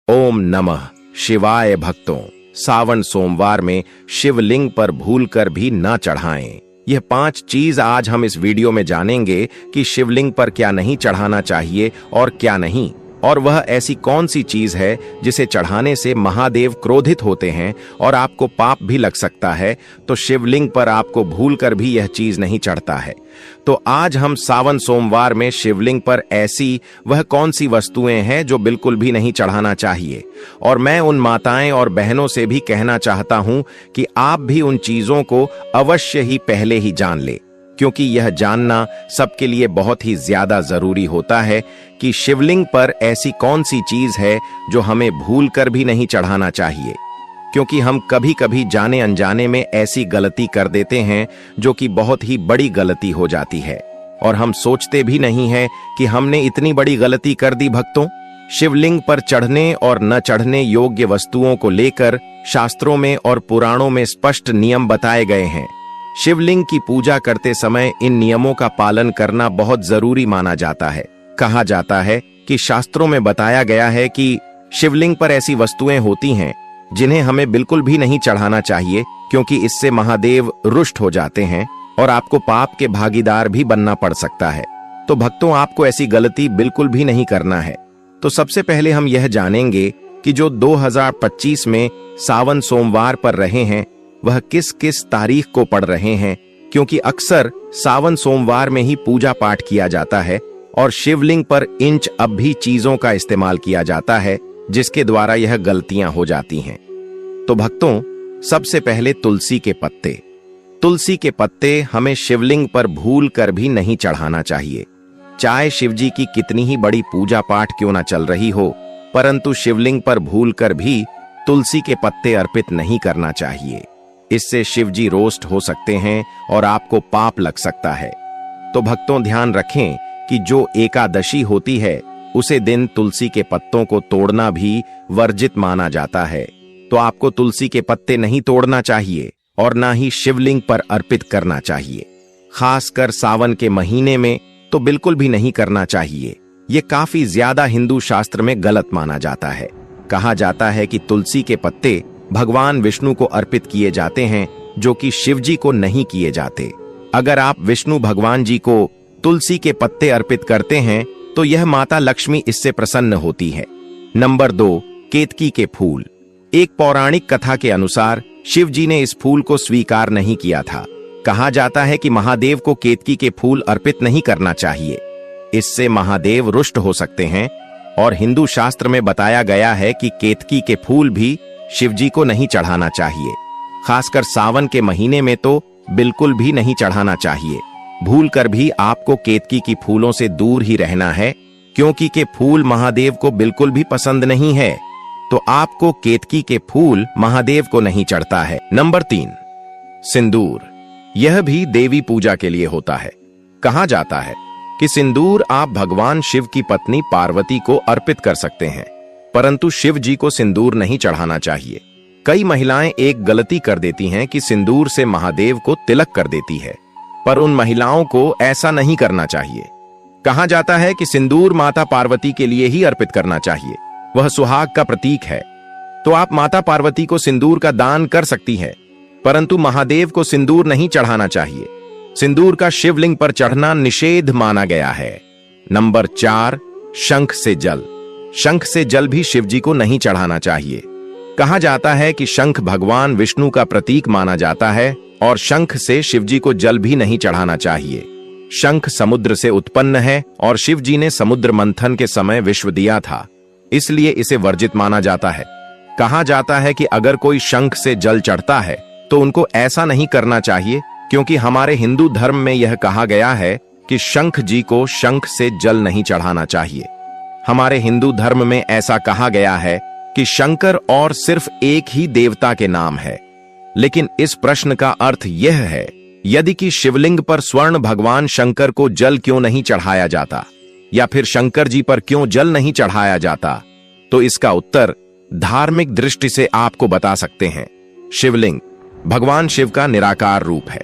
ओम नमः शिवाय। भक्तों, सावन सोमवार में शिवलिंग पर भूलकर भी न चढ़ाएं। यह 5 चीज आज हम इस वीडियो में जानेंगे कि शिवलिंग पर क्या नहीं चढ़ाना चाहिए और क्या नहीं, और वह ऐसी कौन सी चीज है जिसे चढ़ाने से महादेव क्रोधित होते हैं और आपको पाप भी लग सकता है। तो शिवलिंग पर आपको भूलकर भी यह चीज नहीं चढ़ता है। तो आज हम सावन सोमवार में शिवलिंग पर ऐसी वह कौन सी वस्तुएं हैं जो बिल्कुल भी नहीं चढ़ाना चाहिए, और मैं उन माताएं और बहनों से भी कहना चाहता हूं कि आप भी उन चीजों को अवश्य ही पहले ही जान ले, क्योंकि यह जानना सबके लिए बहुत ही ज्यादा जरूरी होता है कि शिवलिंग पर ऐसी कौन सी चीज है जो हमें भूल कर भी नहीं चढ़ाना चाहिए। क्योंकि हम कभी कभी जाने अनजाने में ऐसी गलती कर देते हैं जो कि बहुत ही बड़ी गलती हो जाती है, और हम सोचते भी नहीं है कि हमने इतनी बड़ी गलती कर दी। भक्तों, शिवलिंग पर चढ़ने और न चढ़ने योग्य वस्तुओं को लेकर शास्त्रों में और पुराणों में स्पष्ट नियम बताए गए हैं। शिवलिंग की पूजा करते समय इन नियमों का पालन करना बहुत जरूरी माना जाता है। कहा जाता है कि शास्त्रों में बताया गया है कि शिवलिंग पर ऐसी वस्तुएं होती हैं जिन्हें हमें बिल्कुल भी नहीं चढ़ाना चाहिए, क्योंकि इससे महादेव रुष्ट हो जाते हैं और आपको पाप के भागीदार भी बनना पड़ सकता है। तो भक्तों, आपको ऐसी गलती बिल्कुल भी नहीं करना है। तो सबसे पहले हम यह जानेंगे कि जो 2025 में सावन सोमवार पर रहे हैं वह किस किस तारीख को पड़ रहे हैं, क्योंकि अक्सर सावन सोमवार में ही पूजा पाठ किया जाता है और शिवलिंग पर इंच अब भी चीजों का इस्तेमाल किया जाता है, जिसके द्वारा यह गलतियां हो जाती हैं। तो भक्तों, सबसे पहले तुलसी के पत्ते। तुलसी के पत्ते हमें शिवलिंग पर भूल कर भी नहीं चढ़ाना चाहिए। चाहे शिवजी की कितनी ही बड़ी पूजा पाठ क्यों ना चल रही हो, परंतु शिवलिंग पर भूल कर भी तुलसी के पत्ते अर्पित नहीं करना चाहिए। इससे शिवजी रोस्ट हो सकते हैं और आपको पाप लग सकता है। तो भक्तों, ध्यान रखें कि जो एकादशी होती है उसे दिन तुलसी के पत्तों को तोड़ना भी वर्जित माना जाता है। तो आपको तुलसी के पत्ते नहीं तोड़ना चाहिए और ना ही शिवलिंग पर अर्पित करना चाहिए। खासकर सावन के महीने में तो बिल्कुल भी नहीं करना चाहिए। ये काफी ज्यादा हिंदू शास्त्र में गलत माना जाता है। कहा जाता है कि तुलसी के पत्ते भगवान विष्णु को अर्पित किए जाते हैं, जो कि शिवजी को नहीं किए जाते। अगर आप विष्णु भगवान जी को तुलसी के पत्ते अर्पित करते हैं तो यह माता लक्ष्मी इससे प्रसन्न होती है। नंबर 2, केतकी के फूल। एक पौराणिक कथा के अनुसार शिवजी ने इस फूल को स्वीकार नहीं किया था। कहा जाता है कि महादेव को केतकी के फूल अर्पित नहीं करना चाहिए, इससे महादेव रुष्ट हो सकते हैं, और हिंदू शास्त्र में बताया गया है कि केतकी के फूल भी शिवजी को नहीं चढ़ाना चाहिए। खासकर सावन के महीने में तो बिल्कुल भी नहीं चढ़ाना चाहिए। भूल कर भी आपको केतकी की फूलों से दूर ही रहना है, क्योंकि के फूल महादेव को बिल्कुल भी पसंद नहीं है। तो आपको केतकी के फूल महादेव को नहीं चढ़ता है। नंबर 3, सिंदूर। यह भी देवी पूजा के लिए होता है। कहा जाता है कि सिंदूर आप भगवान शिव की पत्नी पार्वती को अर्पित कर सकते हैं, परंतु शिव जी को सिंदूर नहीं चढ़ाना चाहिए। कई महिलाएं एक गलती कर देती हैं कि सिंदूर से महादेव को तिलक कर देती है, पर उन महिलाओं को ऐसा नहीं करना चाहिए। कहा जाता है कि सिंदूर माता पार्वती के लिए ही अर्पित करना चाहिए, वह सुहाग का प्रतीक है। तो आप माता पार्वती को सिंदूर का दान कर सकती है, परंतु महादेव को सिंदूर नहीं चढ़ाना चाहिए। सिंदूर का शिवलिंग पर चढ़ना निषेध माना गया है। नंबर 4, शंख से जल। शंख से जल भी शिवजी को नहीं चढ़ाना चाहिए। कहा जाता है कि शंख भगवान विष्णु का प्रतीक माना जाता है, और शंख से शिवजी को जल भी नहीं चढ़ाना चाहिए। शंख समुद्र से उत्पन्न है और शिवजी ने समुद्र मंथन के समय विश्व दिया था, इसलिए इसे वर्जित माना जाता है। कहा जाता है कि अगर कोई शंख से जल चढ़ता है तो उनको ऐसा नहीं करना चाहिए, क्योंकि हमारे हिंदू धर्म में यह कहा गया है कि शंख जी को शंख से जल नहीं चढ़ाना चाहिए। हमारे हिंदू धर्म में ऐसा कहा गया है कि शंकर और सिर्फ एक ही देवता के नाम है। लेकिन इस प्रश्न का अर्थ यह है, यदि कि शिवलिंग पर स्वर्ण भगवान शंकर को जल क्यों नहीं चढ़ाया जाता, या फिर शंकर जी पर क्यों जल नहीं चढ़ाया जाता, तो इसका उत्तर धार्मिक दृष्टि से आपको बता सकते हैं। शिवलिंग भगवान शिव का निराकार रूप है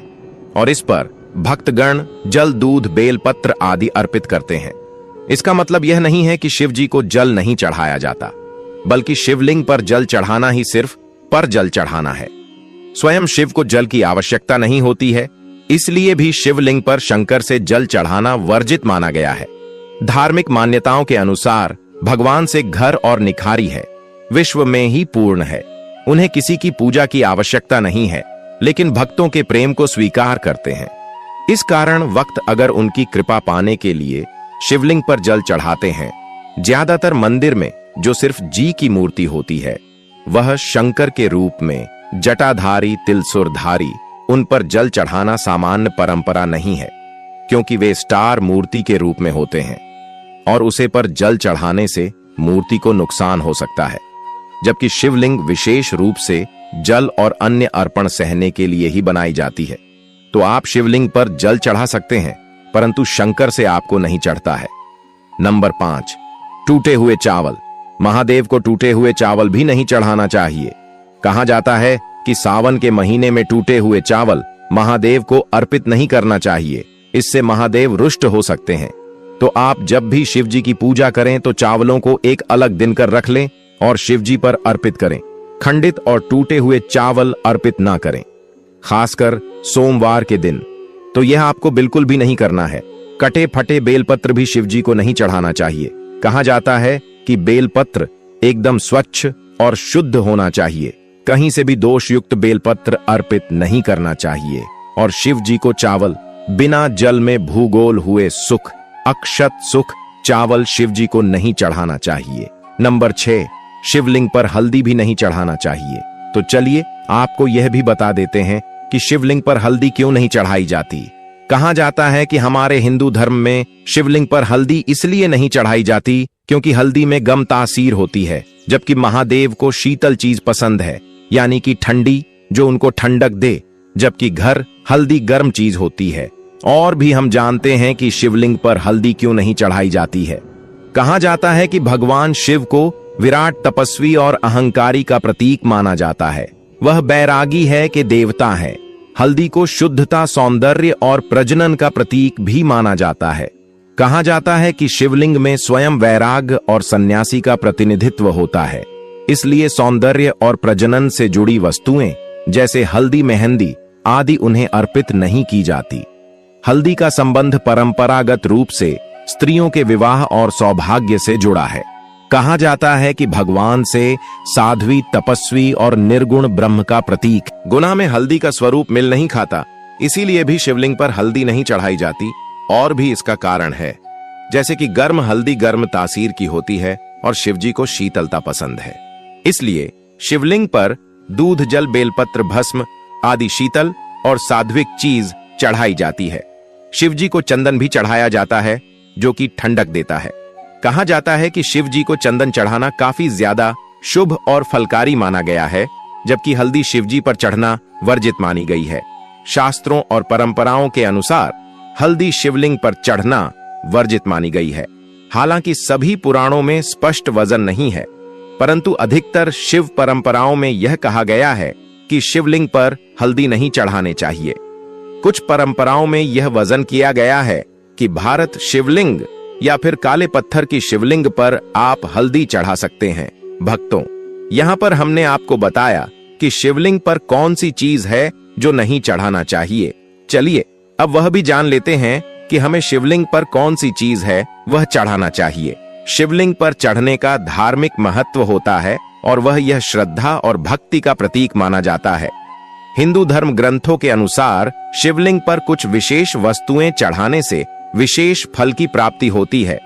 और इस पर भक्तगण जल, दूध, बेलपत्र आदि अर्पित करते हैं। इसका मतलब यह नहीं है कि शिव जी को जल नहीं चढ़ाया जाता, बल्कि शिवलिंग पर जल चढ़ाना ही सिर्फ पर जल चढ़ाना है। स्वयं शिव को जल की आवश्यकता नहीं होती है, इसलिए भी शिवलिंग पर शंकर से जल चढ़ाना वर्जित माना गया है। धार्मिक मान्यताओं के अनुसार भगवान से घर और निखारी है, विश्व में ही पूर्ण है। उन्हें किसी की पूजा की आवश्यकता नहीं है, लेकिन भक्तों के प्रेम को स्वीकार करते हैं। इस कारण वक्त अगर उनकी कृपा पाने के लिए शिवलिंग पर जल चढ़ाते हैं, ज्यादातर मंदिर में जो सिर्फ जी की मूर्ति होती है, वह शंकर के रूप में जटाधारी तिलसुरधारी, उन पर जल चढ़ाना सामान्य परंपरा नहीं है, क्योंकि वे स्टार मूर्ति के रूप में होते हैं और उसे पर जल चढ़ाने से मूर्ति को नुकसान हो सकता है। जबकि शिवलिंग विशेष रूप से जल और अन्य अर्पण सहने के लिए ही बनाई जाती है। तो आप शिवलिंग पर जल चढ़ा सकते हैं, परंतु शंकर से आपको नहीं चढ़ता है। नंबर 5, टूटे हुए चावल। महादेव को टूटे हुए चावल भी नहीं चढ़ाना चाहिए। कहा जाता है कि सावन के महीने में टूटे हुए चावल महादेव को अर्पित नहीं करना चाहिए, इससे महादेव रुष्ट हो सकते हैं। तो आप जब भी शिव जी की पूजा करें तो चावलों को एक अलग दिन कर रख लें और शिव जी पर अर्पित करें। खंडित और टूटे हुए चावल अर्पित ना करें, खासकर सोमवार के दिन तो यह आपको बिल्कुल भी नहीं करना है। कटे फटे बेलपत्र भी शिव जी को नहीं चढ़ाना चाहिए। कहा जाता है कि बेलपत्र एकदम स्वच्छ और शुद्ध होना चाहिए, कहीं से भी दोषयुक्त बेलपत्र अर्पित नहीं करना चाहिए। और शिव जी को चावल बिना जल में भूगोल हुए सुख, अक्षत सुख चावल शिव जी को नहीं चढ़ाना चाहिए। नंबर 6, शिवलिंग पर हल्दी भी नहीं चढ़ाना चाहिए। तो चलिए आपको यह भी बता देते हैं कि शिवलिंग पर हल्दी क्यों नहीं चढ़ाई जाती। कहा जाता है कि हमारे हिंदू धर्म में शिवलिंग पर हल्दी इसलिए नहीं चढ़ाई जाती क्योंकि हल्दी में गम तासीर होती है, जबकि महादेव को शीतल चीज पसंद है, यानी कि ठंडी, जो उनको ठंडक दे, जबकि घर हल्दी गर्म चीज होती है। और भी हम जानते हैं कि शिवलिंग पर हल्दी क्यों नहीं चढ़ाई जाती है। कहा जाता है कि भगवान शिव को विराट तपस्वी और अहंकारी का प्रतीक माना जाता है। वह बैरागी है कि देवता है। हल्दी को शुद्धता, सौंदर्य और प्रजनन का प्रतीक भी माना जाता है। कहा जाता है कि शिवलिंग में स्वयं वैराग और सन्यासी का प्रतिनिधित्व होता है, इसलिए सौंदर्य और प्रजनन से जुड़ी वस्तुएं जैसे हल्दी, मेहंदी आदि उन्हें अर्पित नहीं की जाती। हल्दी का संबंध परंपरागत रूप से स्त्रियों के विवाह और सौभाग्य से जुड़ा है। कहा जाता है कि भगवान से साध्वी, तपस्वी और निर्गुण ब्रह्म का प्रतीक। गुना में हल्दी का स्वरूप मिल नहीं खाता, इसीलिए भी शिवलिंग पर हल्दी नहीं चढ़ाई जाती। और भी इसका कारण है, जैसे कि गर्म हल्दी गर्म तासीर की होती है और शिवजी को शीतलता पसंद है, इसलिए शिवलिंग पर दूध, जल, बेलपत्र, भस्म आदि शीतल और सात्विक चीज चढ़ाई जाती है। शिवजी को चंदन भी चढ़ाया जाता है, जो कि ठंडक देता है। कहा जाता है कि शिव जी को चंदन चढ़ाना काफी ज्यादा शुभ और फलकारी माना गया है, जबकि हल्दी शिवजी पर चढ़ना वर्जित मानी गई है। शास्त्रों और परंपराओं के अनुसार हल्दी शिवलिंग पर चढ़ना वर्जित मानी गई है। हालांकि सभी पुराणों में स्पष्ट वजन नहीं है, परंतु अधिकतर शिव परंपराओं में यह कहा गया है कि शिवलिंग पर हल्दी नहीं चढ़ाने चाहिए। कुछ परंपराओं में यह वजन किया गया है कि भारत शिवलिंग या फिर काले पत्थर की शिवलिंग पर आप हल्दी चढ़ा सकते हैं। भक्तों, यहाँ पर हमने आपको बताया कि शिवलिंग पर कौन सी चीज है जो नहीं चढ़ाना चाहिए। चलिए अब वह भी जान लेते हैं कि हमें शिवलिंग पर कौन सी चीज है वह चढ़ाना चाहिए। शिवलिंग पर चढ़ने का धार्मिक महत्व होता है और वह यह श्रद्धा और भक्ति का प्रतीक माना जाता है। हिंदू धर्म ग्रंथों के अनुसार शिवलिंग पर कुछ विशेष वस्तुएं चढ़ाने से विशेष फल की प्राप्ति होती है।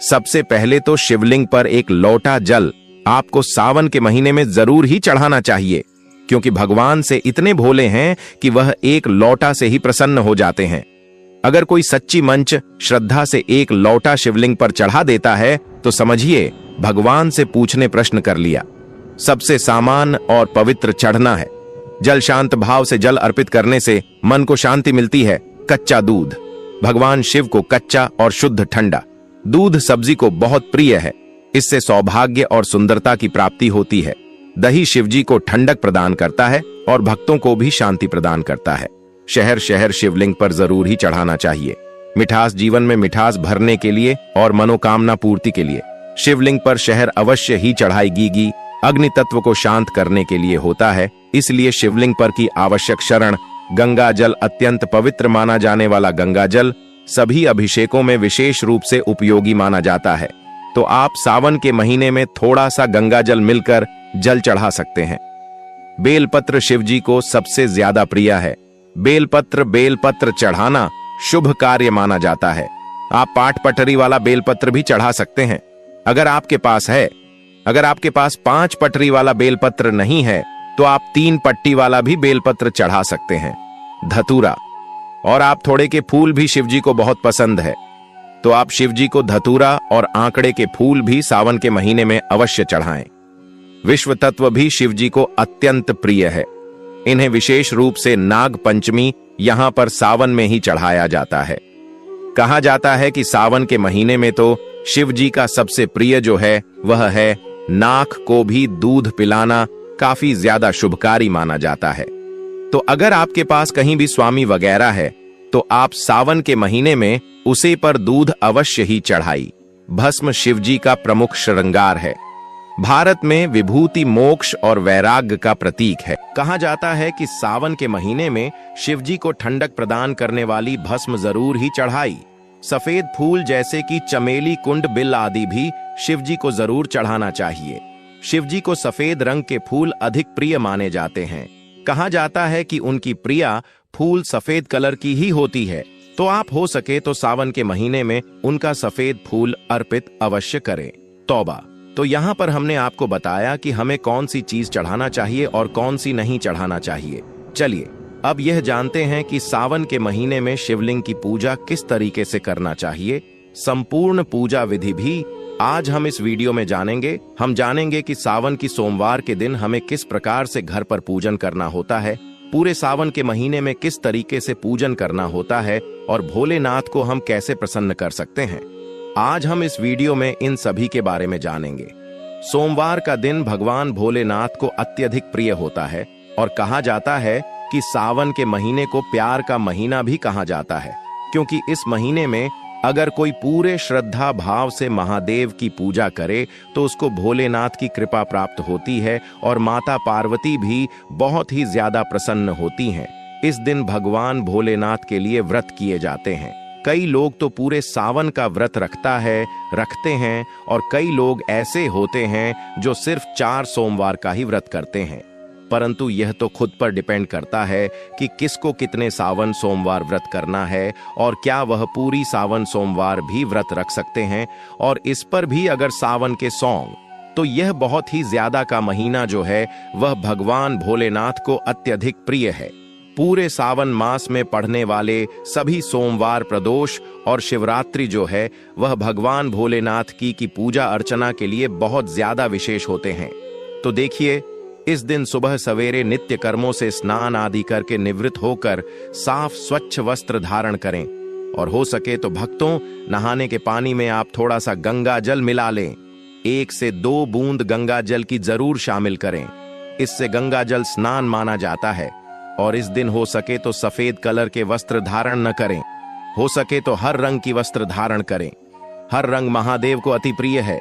सबसे पहले तो शिवलिंग पर एक लोटा जल आपको सावन के महीने में जरूर ही चढ़ाना चाहिए, क्योंकि भगवान से इतने भोले हैं कि वह एक लोटा से ही प्रसन्न हो जाते हैं। अगर कोई सच्ची मंच श्रद्धा से एक लोटा शिवलिंग पर चढ़ा देता है तो समझिए भगवान से पूछने प्रश्न कर लिया। सबसे सामान्य और पवित्र चढ़ना है। जल शांत भाव से जल अर्पित करने से मन को शांति मिलती है। कच्चा दूध, भगवान शिव को कच्चा और शुद्ध ठंडा दूध सब्जी को बहुत प्रिय है। इससे सौभाग्य और सुंदरता की प्राप्ति होती है। दही शिवजी को ठंडक प्रदान करता है और भक्तों को भी शांति प्रदान करता है। शहर शहर शिवलिंग पर जरूर ही चढ़ाना चाहिए। मिठास जीवन में मिठास भरने के लिए और मनोकामना पूर्ति के लिए। शिवलिंग पर शहर अवश्य ही चढ़ाएगी। अग्नि तत्व को शांत करने के लिए होता है, इसलिए शिवलिंग पर की आवश्यक शरण गंगा जल अत्यंत पवित्र माना जाने वाला गंगा जल सभी अभिषेकों में विशेष रूप से उपयोगी माना जाता है। तो आप सावन के महीने में थोड़ा सा गंगा जल मिलकर जल चढ़ा सकते हैं। बेलपत्र शिवजी को सबसे ज्यादा प्रिय है। बेलपत्र चढ़ाना शुभ कार्य माना जाता है। आप पाठ पटरी वाला बेलपत्र भी चढ़ा सकते हैं अगर आपके पास है। अगर आपके पास 5 पटरी वाला बेलपत्र नहीं है तो आप 3 पट्टी वाला भी बेलपत्र चढ़ा सकते हैं। धतूरा और आप थोड़े के फूल भी शिवजी को बहुत पसंद है, तो आप शिवजी को धतूरा और आंकड़े के फूल भी सावन के महीने में अवश्य चढ़ाएं। विश्व तत्व भी शिवजी को अत्यंत प्रिय है। इन्हें विशेष रूप से नाग पंचमी यहां पर सावन में ही चढ़ाया जाता है। कहा जाता है कि सावन के महीने में तो शिवजी का सबसे प्रिय जो है वह है नाक को भी दूध पिलाना, काफी ज्यादा शुभकारी माना जाता है। तो अगर आपके पास कहीं भी स्वामी वगैरह है तो आप सावन के महीने में उसे पर दूध अवश्य ही चढ़ाई। भस्म शिवजी का प्रमुख श्रृंगार है। भारत में विभूति मोक्ष और वैराग्य का प्रतीक है। कहा जाता है कि सावन के महीने में शिवजी को ठंडक प्रदान करने वाली भस्म जरूर ही चढ़ाई। सफेद फूल जैसे कि चमेली, कुंड, बिल आदि भी शिवजी को जरूर चढ़ाना चाहिए। शिवजी को सफेद रंग के फूल अधिक प्रिय माने जाते हैं। कहा जाता है कि उनकी प्रिया फूल सफेद कलर की ही होती है, तो आप हो सके तो सावन के महीने में उनका सफेद फूल अर्पित अवश्य करें। तौबा। तो यहाँ पर हमने आपको बताया कि हमें कौन सी चीज चढ़ाना चाहिए और कौन सी नहीं चढ़ाना चाहिए। चलिए अब यह जानते हैं कि सावन के महीने में शिवलिंग की पूजा किस तरीके से करना चाहिए। संपूर्ण पूजा विधि भी आज हम इस वीडियो में जानेंगे। हम जानेंगे कि सावन की सोमवार के दिन हमें किस प्रकार से घर पर पूजन करना होता है, पूरे सावन के महीने में किस तरीके से पूजन करना होता है और भोलेनाथ को हम कैसे प्रसन्न कर सकते हैं। आज हम इस वीडियो में इन सभी के बारे में जानेंगे। सोमवार का दिन भगवान भोलेनाथ को अत्यधिक प्रिय होता है और कहा जाता है कि सावन के महीने को प्यार का महीना भी कहा जाता है, क्योंकि इस महीने में अगर कोई पूरे श्रद्धा भाव से महादेव की पूजा करे तो उसको भोलेनाथ की कृपा प्राप्त होती है और माता पार्वती भी बहुत ही ज्यादा प्रसन्न होती हैं। इस दिन भगवान भोलेनाथ के लिए व्रत किए जाते हैं। कई लोग तो पूरे सावन का व्रत रखते हैं और कई लोग ऐसे होते हैं जो सिर्फ 4 सोमवार का ही व्रत करते हैं। परंतु यह तो खुद पर डिपेंड करता है कि किसको कितने सावन सोमवार व्रत करना है और क्या वह पूरी सावन सोमवार भी व्रत रख सकते हैं। और इस पर भी अगर सावन के सौंग, तो यह बहुत ही ज्यादा का महीना जो है वह भगवान भोलेनाथ को अत्यधिक प्रिय है। पूरे सावन मास में पढ़ने वाले सभी सोमवार, प्रदोष और शिवरात्रि जो है वह भगवान भोलेनाथ की पूजा अर्चना के लिए बहुत ज्यादा विशेष होते हैं। तो देखिए, इस दिन सुबह सवेरे नित्य कर्मों से स्नान आदि करके निवृत्त होकर साफ स्वच्छ वस्त्र धारण करें और हो सके तो भक्तों, नहाने के पानी में आप थोड़ा सा गंगा जल मिला लें। 1 से 2 बूंद गंगा जल की जरूर शामिल करें। इससे गंगा जल स्नान माना जाता है। और इस दिन हो सके तो सफेद कलर के वस्त्र धारण न करें, हो सके तो हर रंग की वस्त्र धारण करें। हर रंग महादेव को अति प्रिय है।